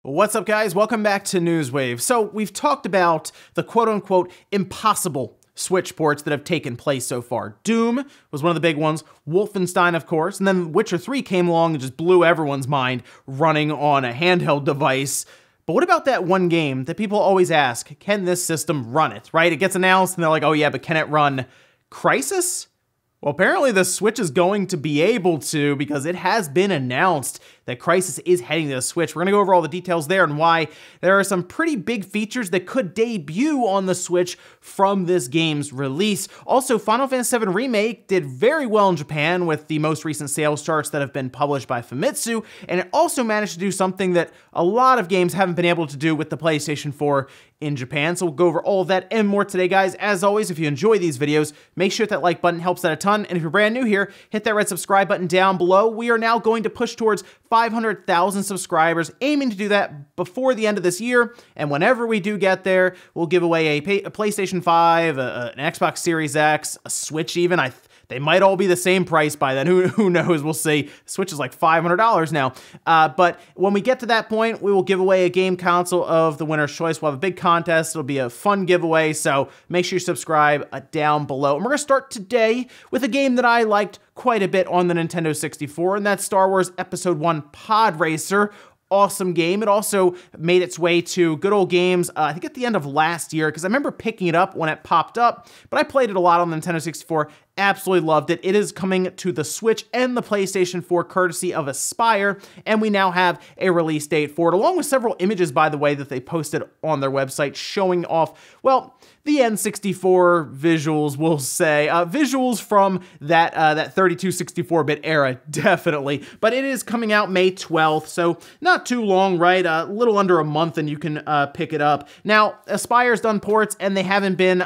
What's up, guys? Welcome back to Newswave. So we've talked about the quote-unquote impossible Switch ports that have taken place so far. Doom was one of the big ones, Wolfenstein, of course, and then Witcher 3 came along and just blew everyone's mind running on a handheld device. But what about that one game that people always ask, can this system run it, right? It gets announced and they're like, oh yeah, but can it run Crysis? Well, apparently the Switch is going to be able to, because it has been announced that Crysis is heading to the Switch. We're going to go over all the details there and why there are some pretty big features that could debut on the Switch from this game's release. Also, Final Fantasy VII Remake did very well in Japan with the most recent sales charts that have been published by Famitsu, and it also managed to do something that a lot of games haven't been able to do with the PlayStation 4 in Japan. So we'll go over all of that and more today, guys. As always, if you enjoy these videos, make sure that like button helps out a ton. And if you're brand new here, hit that red subscribe button down below. We are now going to push towards 500,000 subscribers, aiming to do that before the end of this year. And whenever we do get there, we'll give away a PlayStation 5, an Xbox Series X, a Switch even. They might all be the same price by then. Who knows? We'll see. Switch is like $500 now. But when we get to that point, we will give away a game console of the winner's choice. We'll have a big contest. It'll be a fun giveaway. So make sure you subscribe down below. And we're going to start today with a game that I liked quite a bit on the Nintendo 64, and that's Star Wars Episode 1 Pod Racer. Awesome game. It also made its way to good old games, I think at the end of last year, because I remember picking it up when it popped up, but I played it a lot on the Nintendo 64, absolutely loved it. It is coming to the Switch and the PlayStation 4 courtesy of Aspyr, and we now have a release date for it, along with several images, by the way, that they posted on their website showing off, well, the N64 visuals, we'll say. Visuals from that 32-64-bit era, definitely. But it is coming out May 12th, so not too long, right? A little under a month and you can pick it up. Now, Aspyr's done ports, and they haven't been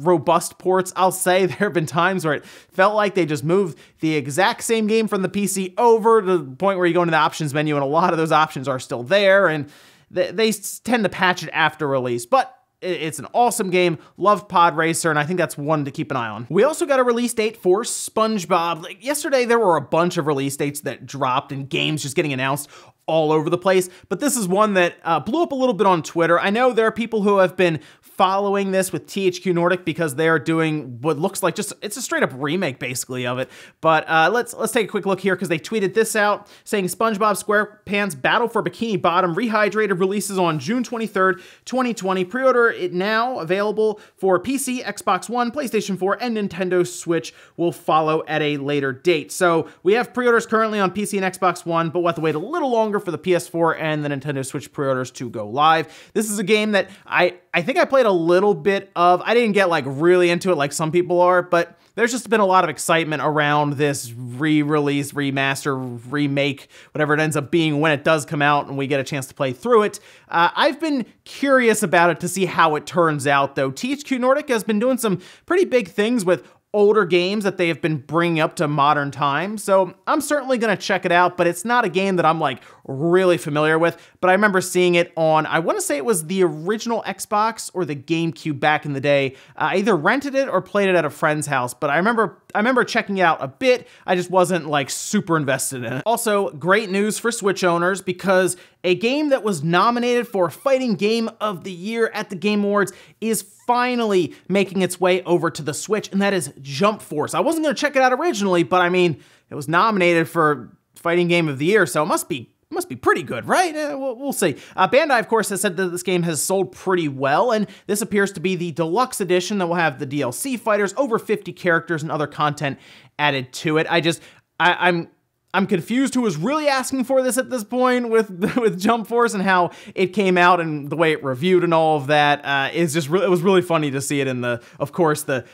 robust ports, I'll say. There have been times where it felt like they just moved the exact same game from the PC over to the point where you go into the options menu, and a lot of those options are still there, and they tend to patch it after release. But it's an awesome game, loved Pod Racer, and I think that's one to keep an eye on. We also got a release date for Spongebob. Like yesterday, there were a bunch of release dates that dropped and games just getting announced all over the place, but this is one that blew up a little bit on Twitter. I know there are people who have been following this with THQ Nordic because they are doing what looks like it's a straight up remake basically of it. But let's take a quick look here because they tweeted this out saying SpongeBob SquarePants Battle for Bikini Bottom Rehydrated releases on June 23rd, 2020. Pre-order it now, available for PC, Xbox One, PlayStation 4, and Nintendo Switch will follow at a later date. So we have pre-orders currently on PC and Xbox One, but we'll have to wait a little longer for the PS4 and the Nintendo Switch pre-orders to go live. This is a game that I think I played a little bit of. I didn't get like really into it like some people are, but there's just been a lot of excitement around this re-release, remaster, remake, whatever it ends up being when it does come out and we get a chance to play through it. I've been curious about it to see how it turns out, though. THQ Nordic has been doing some pretty big things with older games that they have been bringing up to modern times, so I'm certainly going to check it out, but it's not a game that I'm like really familiar with. But I remember seeing it on, I want to say it was the original Xbox or the GameCube back in the day. I either rented it or played it at a friend's house, but I remember checking it out a bit. I just wasn't like super invested in it. Also, great news for Switch owners, because a game that was nominated for Fighting Game of the Year at the Game Awards is finally making its way over to the Switch, and that is Jumpforce. I wasn't going to check it out originally, but I mean, it was nominated for Fighting Game of the Year, so it must be pretty good, right? We'll see. Bandai, of course, has said that this game has sold pretty well, and this appears to be the deluxe edition that will have the DLC fighters, over 50 characters, and other content added to it. I'm confused who was really asking for this at this point with Jumpforce and how it came out and the way it reviewed and all of that. It was really funny to see it in of course, the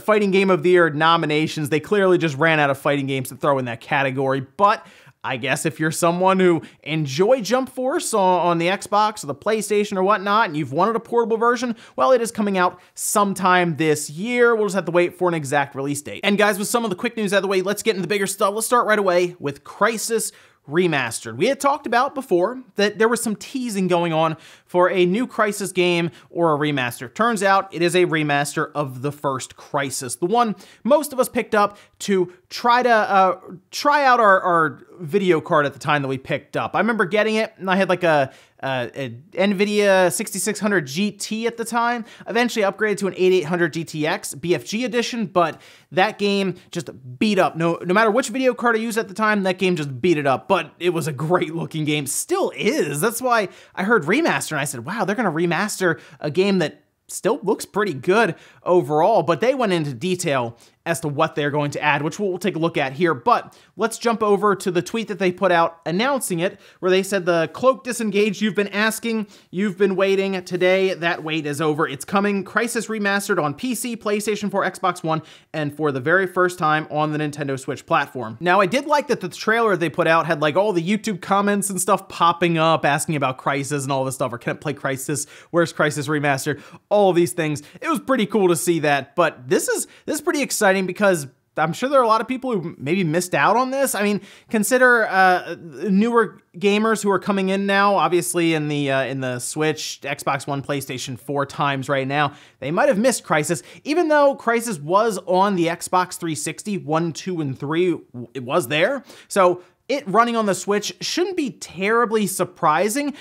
Fighting Game of the Year nominations. They clearly just ran out of fighting games to throw in that category, but I guess if you're someone who enjoyed Jumpforce on the Xbox or the PlayStation or whatnot, and you've wanted a portable version, well, it is coming out sometime this year. We'll just have to wait for an exact release date. And guys, with some of the quick news out of the way, let's get into the bigger stuff. Let's start right away with Crysis Remastered. We had talked about before that there was some teasing going on for a new Crysis game or a remaster. Turns out it is a remaster of the first Crysis, the one most of us picked up to try out our video card at the time that we picked up. I remember getting it, and I had like a NVIDIA 6600 GT at the time. Eventually upgraded to an 8800 GTX BFG edition, but that game just beat up. No matter which video card I used at the time, that game just beat it up. But it was a great looking game, still is. That's why I heard remaster and I said, wow, they're gonna remaster a game that still looks pretty good overall, but they went into detail as to what they're going to add, which we'll take a look at here. But let's jump over to the tweet that they put out announcing it, where they said, the cloak disengaged, you've been asking, you've been waiting, today that wait is over, it's coming, Crysis Remastered on PC, PlayStation 4, Xbox One, and for the very first time on the Nintendo Switch platform. Now, I did like that the trailer they put out had like all the YouTube comments and stuff popping up, asking about Crysis and all this stuff, or can it play Crysis, where's Crysis Remastered, all of these things. It was pretty cool to see that, but this is pretty exciting because I'm sure there are a lot of people who maybe missed out on this. I mean, consider newer gamers who are coming in now, obviously in the Switch, Xbox One, PlayStation 4 times right now. They might have missed Crysis, even though Crysis was on the Xbox 360, 1, 2, and 3, it was there. So it running on the Switch shouldn't be terribly surprising,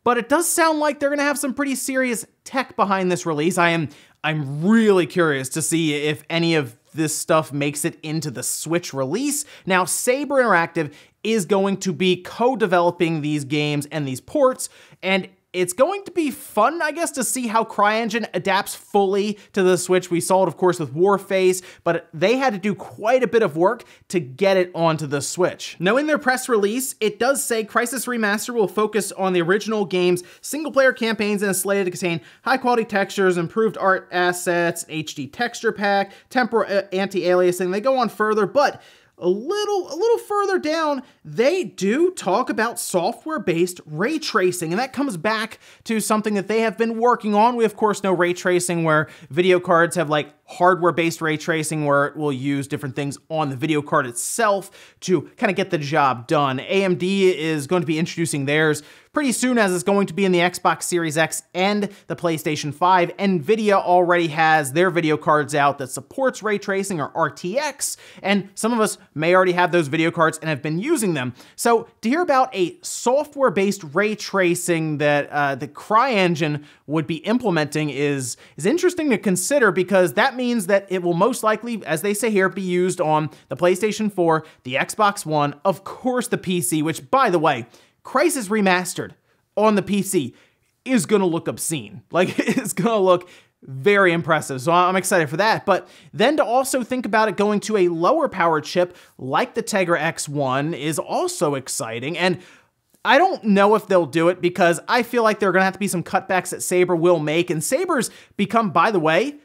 but it does sound like they're gonna have some pretty serious tech behind this release. I'm really curious to see if any of this stuff makes it into the Switch release. Now, Saber Interactive is going to be co-developing these games and these ports, and it's going to be fun, I guess, to see how CryEngine adapts fully to the Switch. We saw it, of course, with Warface, but they had to do quite a bit of work to get it onto the Switch. Now, in their press release, it does say Crysis Remastered will focus on the original game's single-player campaigns and is slated to contain high-quality textures, improved art assets, HD texture pack, temporal anti-aliasing. They go on further, but a little further down, they do talk about software-based ray tracing, and that comes back to something that they have been working on. We, of course, know ray tracing where video cards have like hardware-based ray tracing where it will use different things on the video card itself to kind of get the job done. AMD is going to be introducing theirs pretty soon, as it's going to be in the Xbox Series X and the PlayStation 5. NVIDIA already has their video cards out that supports ray tracing, or RTX, and some of us may already have those video cards and have been using them. So to hear about a software-based ray tracing that the CryEngine would be implementing is interesting to consider, because that means that it will most likely, as they say here, be used on the PlayStation 4, the Xbox One, of course the PC, which, by the way, Crysis Remastered on the PC is gonna look obscene. Like, it's gonna look very impressive, so I'm excited for that. But then to also think about it going to a lower powered chip like the Tegra X1 is also exciting, and I don't know if they'll do it because I feel like there are gonna have to be some cutbacks that Saber will make, and Saber's become, by the way,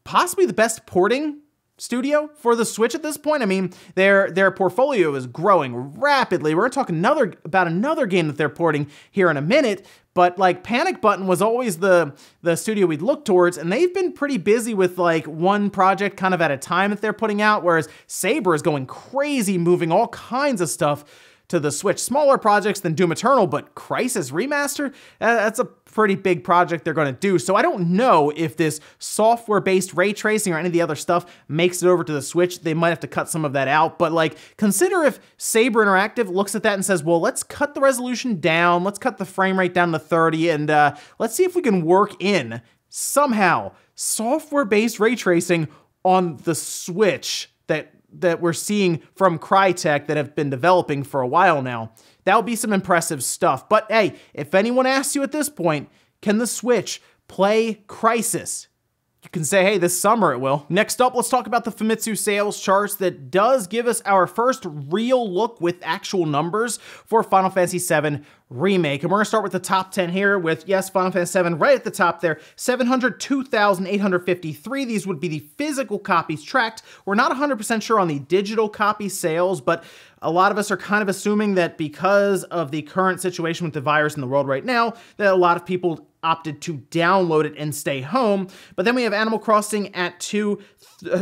possibly the best porting studio for the Switch at this point. I mean, their portfolio is growing rapidly. We're talking about another game that they're porting here in a minute, but like Panic Button was always the studio we'd look towards, and they've been pretty busy with like one project kind of at a time that they're putting out, whereas Saber is going crazy, moving all kinds of stuff to the Switch. Smaller projects than Doom Eternal, but Crysis Remastered, that's a pretty big project they're gonna do. So I don't know if this software-based ray tracing or any of the other stuff makes it over to the Switch. They might have to cut some of that out, but like, consider if Saber Interactive looks at that and says, well, let's cut the resolution down, let's cut the frame rate down to 30, and let's see if we can work in, somehow, software-based ray tracing on the Switch that we're seeing from Crytek that have been developing for a while now. That would be some impressive stuff. But hey, if anyone asks you at this point, can the Switch play Crysis? You can say, hey, this summer it will. Next up, let's talk about the Famitsu sales charts that does give us our first real look with actual numbers for Final Fantasy VII Remake. And we're gonna start with the top 10 here with, yes, Final Fantasy VII right at the top there, 702,853. These would be the physical copies tracked. We're not 100% sure on the digital copy sales, but a lot of us are kind of assuming that because of the current situation with the virus in the world right now, that a lot of people opted to download it and stay home. But then we have Animal Crossing at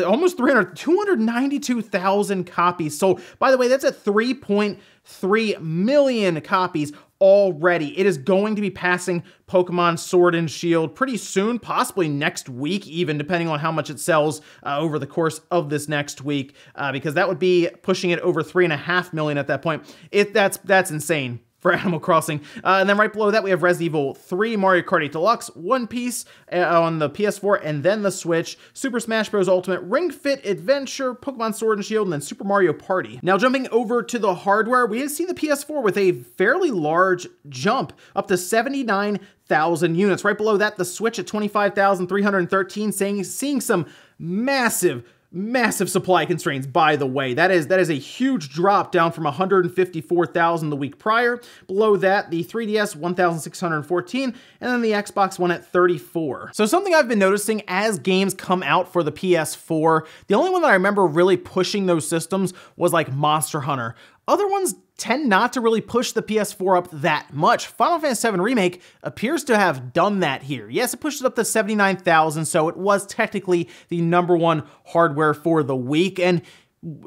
almost 292,000 copies sold. By the way, that's a 3.2 3 million copies already. It is going to be passing Pokemon Sword and Shield pretty soon, possibly next week even, depending on how much it sells over the course of this next week, because that would be pushing it over 3.5 million at that point. That's insane for Animal Crossing. And then right below that, we have Resident Evil 3, Mario Kart 8 Deluxe, One Piece on the PS4, and then the Switch, Super Smash Bros. Ultimate, Ring Fit Adventure, Pokemon Sword and Shield, and then Super Mario Party. Now, jumping over to the hardware, we see the PS4 with a fairly large jump, up to 79,000 units. Right below that, the Switch at 25,313, seeing some massive supply constraints, by the way. That is a huge drop down from 154,000 the week prior. Below that, the 3DS 1,614, and then the Xbox One at 34. So something I've been noticing as games come out for the PS4, the only one that I remember really pushing those systems was like Monster Hunter. Other ones tend not to really push the PS4 up that much. Final Fantasy VII Remake appears to have done that here. Yes, it pushed it up to 79,000, so it was technically the #1 hardware for the week, and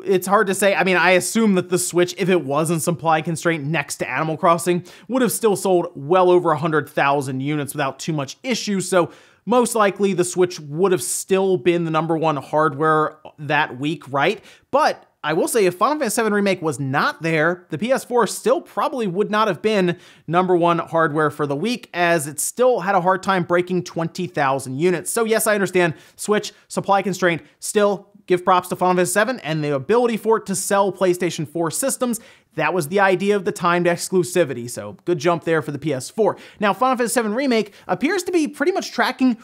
it's hard to say. I mean, I assume that the Switch, if it wasn't supply constraint next to Animal Crossing, would have still sold well over 100,000 units without too much issue, so most likely the Switch would have still been the #1 hardware that week, right? But I will say, if Final Fantasy VII Remake was not there, the PS4 still probably would not have been #1 hardware for the week, as it still had a hard time breaking 20,000 units. So yes, I understand, Switch, supply constraint, still give props to Final Fantasy VII and the ability for it to sell PlayStation 4 systems. That was the idea of the timed exclusivity, so good jump there for the PS4. Now, Final Fantasy VII Remake appears to be pretty much tracking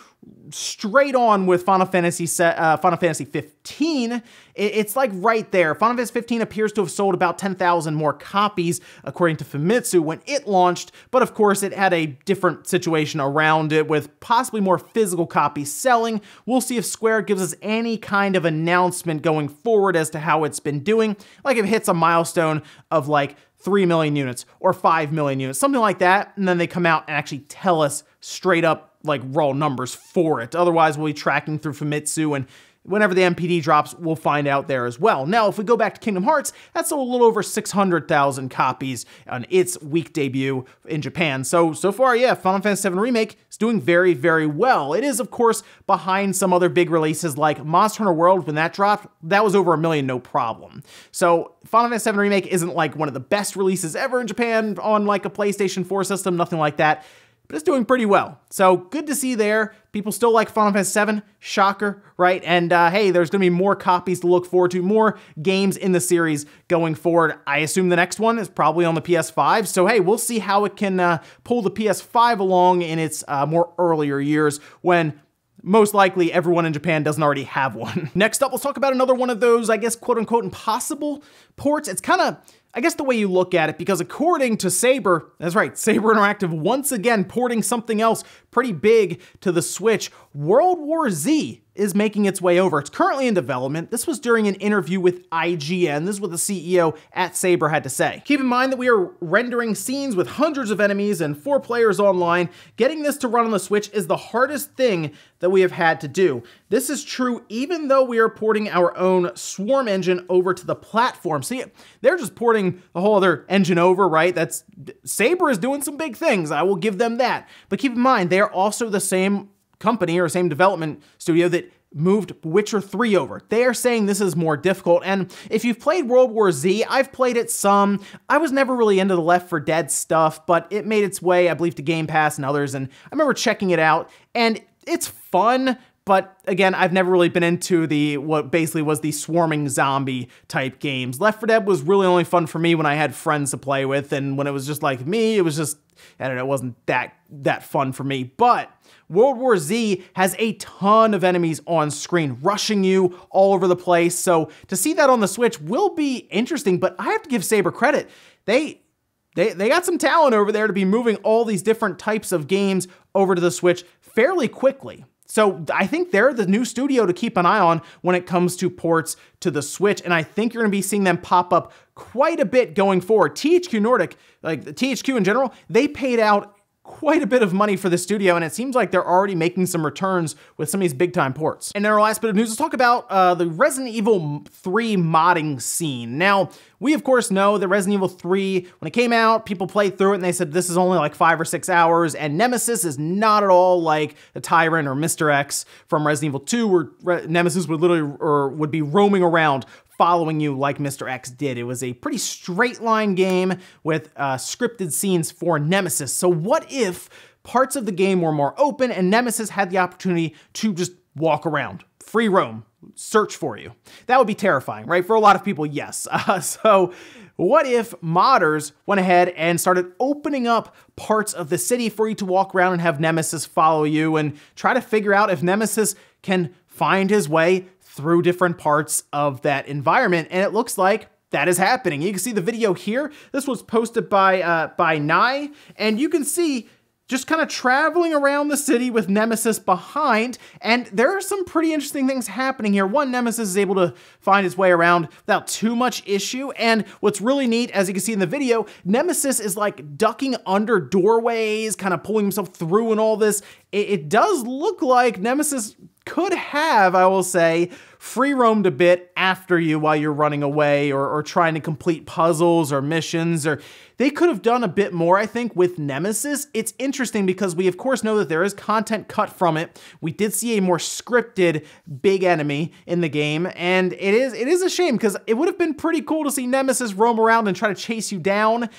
straight on with Final Fantasy 15. It's like right there. Final Fantasy 15 appears to have sold about 10,000 more copies, according to Famitsu, when it launched, but of course it had a different situation around it with possibly more physical copies selling. We'll see if Square gives us any kind of announcement going forward as to how it's been doing, like if it hits a milestone of like 3 million units or 5 million units, something like that, and then they come out and actually tell us straight up like raw numbers for it. Otherwise, we'll be tracking through Famitsu, and whenever the MPD drops, we'll find out there as well. Now, if we go back to Kingdom Hearts, that's sold a little over 600,000 copies on its week debut in Japan. So far, yeah, Final Fantasy VII Remake is doing very, very well. It is, of course, behind some other big releases like Monster Hunter World. When that dropped, that was over 1 million, no problem. So Final Fantasy VII Remake isn't like one of the best releases ever in Japan on like a PlayStation 4 system, nothing like that, but it's doing pretty well. So good to see there. People still like Final Fantasy VII, shocker, right? And hey, there's gonna be more copies to look forward to, more games in the series going forward. I assume the next one is probably on the PS5, so hey, we'll see how it can pull the PS5 along in its more earlier years when most likely everyone in Japan doesn't already have one. Next up, let's talk about another one of those, I guess, quote-unquote impossible ports. It's kind of, I guess, the way you look at it, because according to Saber, that's right, Saber Interactive once again porting something else pretty big to the Switch. World War Z is making its way over. It's currently in development. This was during an interview with IGN. This is what the CEO at Saber had to say. Keep in mind that we are rendering scenes with hundreds of enemies and 4 players online. Getting this to run on the Switch is the hardest thing that we have had to do. This is true even though we are porting our own Swarm engine over to the platform. See, they're just porting a whole other engine over, right? Saber is doing some big things. I will give them that. But keep in mind, they are also the same company or same development studio that moved Witcher 3 over. They are saying this is more difficult, and if you've played World War Z, I've played it some. I was never really into the Left 4 Dead stuff, but it made its way, I believe, to Game Pass and others, and I remember checking it out, and it's fun, but again, I've never really been into what basically was the swarming zombie type games. Left 4 Dead was really only fun for me when I had friends to play with, and when it was just like me, it was just, I don't know, it wasn't that fun for me. But World War Z has a ton of enemies on screen, rushing you all over the place. So to see that on the Switch will be interesting, but I have to give Saber credit. They got some talent over there to be moving all these different types of games over to the Switch fairly quickly. So I think they're the new studio to keep an eye on when it comes to ports to the Switch, and I think you're going to be seeing them pop up quite a bit going forward. THQ Nordic, like the THQ in general, they paid out quite a bit of money for the studio, and it seems like they're already making some returns with some of these big time ports. And in our last bit of news, let's talk about the Resident Evil 3 modding scene. Now, we of course know that Resident Evil 3, when it came out, people played through it and they said this is only like 5 or 6 hours, and Nemesis is not at all like the Tyrant or Mr. X from Resident Evil 2, where Nemesis would literally, or would be roaming around following you like Mr. X did. It was a pretty straight line game with scripted scenes for Nemesis. So what if parts of the game were more open and Nemesis had the opportunity to just walk around, free roam, search for you? That would be terrifying, right? For a lot of people, yes. So what if modders went ahead and started opening up parts of the city for you to walk around and have Nemesis follow you and try to figure out if Nemesis can find his way through different parts of that environment? And it looks like that is happening. You can see the video here. This was posted by Nye, and you can see just kind of traveling around the city with Nemesis behind, and there are some pretty interesting things happening here. One, Nemesis is able to find his way around without too much issue, and what's really neat, as you can see in the video, Nemesis is like ducking under doorways, kind of pulling himself through and all this. It does look like Nemesis could have, I will say, free roamed a bit after you while you're running away or trying to complete puzzles or missions, or they could have done a bit more, I think, with Nemesis. It's interesting because we of course know that there is content cut from it. We did see a more scripted big enemy in the game, and it is a shame because it would have been pretty cool to see Nemesis roam around and try to chase you down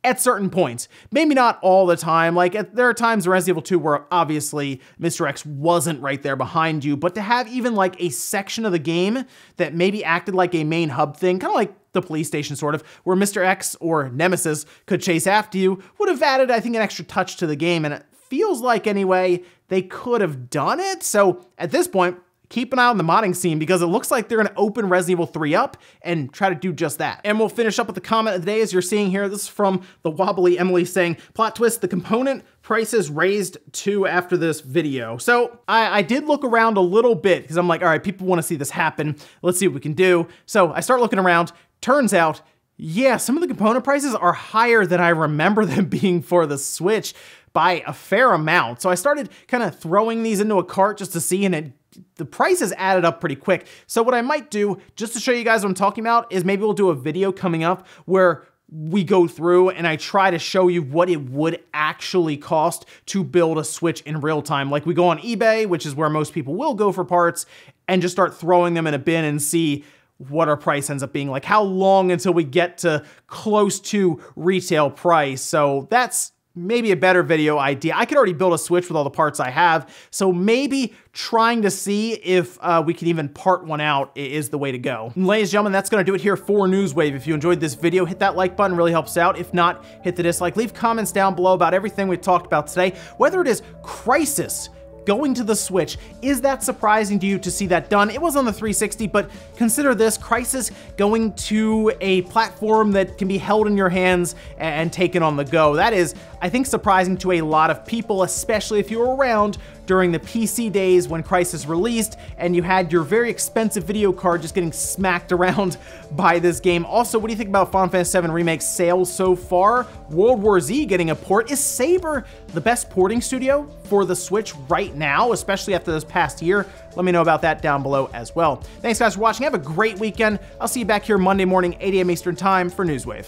at certain points. Maybe not all the time. Like, there are times in Resident Evil 2 where obviously Mr. X wasn't right there behind you, but to have even like a section of the game that maybe acted like a main hub thing, kind of like the police station sort of, where Mr. X or Nemesis could chase after you, would have added, I think, an extra touch to the game, and it feels like, anyway, they could have done it. So at this point, keep an eye on the modding scene because it looks like they're going to open Resident Evil 3 up and try to do just that. And we'll finish up with the comment of the day, as you're seeing here. This is from the Wobbly Emily saying, plot twist, the component prices raised too after this video. So I did look around a little bit because I'm like, all right, people want to see this happen. Let's see what we can do. So I start looking around. Turns out, yeah, some of the component prices are higher than I remember them being for the Switch by a fair amount. So I started kind of throwing these into a cart just to see, and the prices added up pretty quick. So what I might do, just to show you guys what I'm talking about, is maybe we'll do a video coming up where we go through and I try to show you what it would actually cost to build a Switch in real time. Like, we go on eBay, which is where most people will go for parts, and just start throwing them in a bin and see what our price ends up being. Like, how long until we get to close to retail price. So that's maybe a better video idea. I could already build a Switch with all the parts I have, so maybe trying to see if we can even part one out is the way to go. And ladies and gentlemen, that's gonna do it here for Newswave. If you enjoyed this video, hit that like button, really helps out. If not, hit the dislike. Leave comments down below about everything we talked about today, whether it is Crysis going to the Switch. Is that surprising to you to see that done? It was on the 360, but consider this, Crysis going to a platform that can be held in your hands and taken on the go. That is, I think, surprising to a lot of people, especially if you were around during the PC days when Crysis released and you had your very expensive video card just getting smacked around by this game. Also, what do you think about Final Fantasy VII Remake sales so far? World War Z getting a port. Is Saber the best porting studio for the Switch right now, especially after this past year? Let me know about that down below as well. Thanks guys for watching. Have a great weekend. I'll see you back here Monday morning, 8 a.m. Eastern time for Newswave.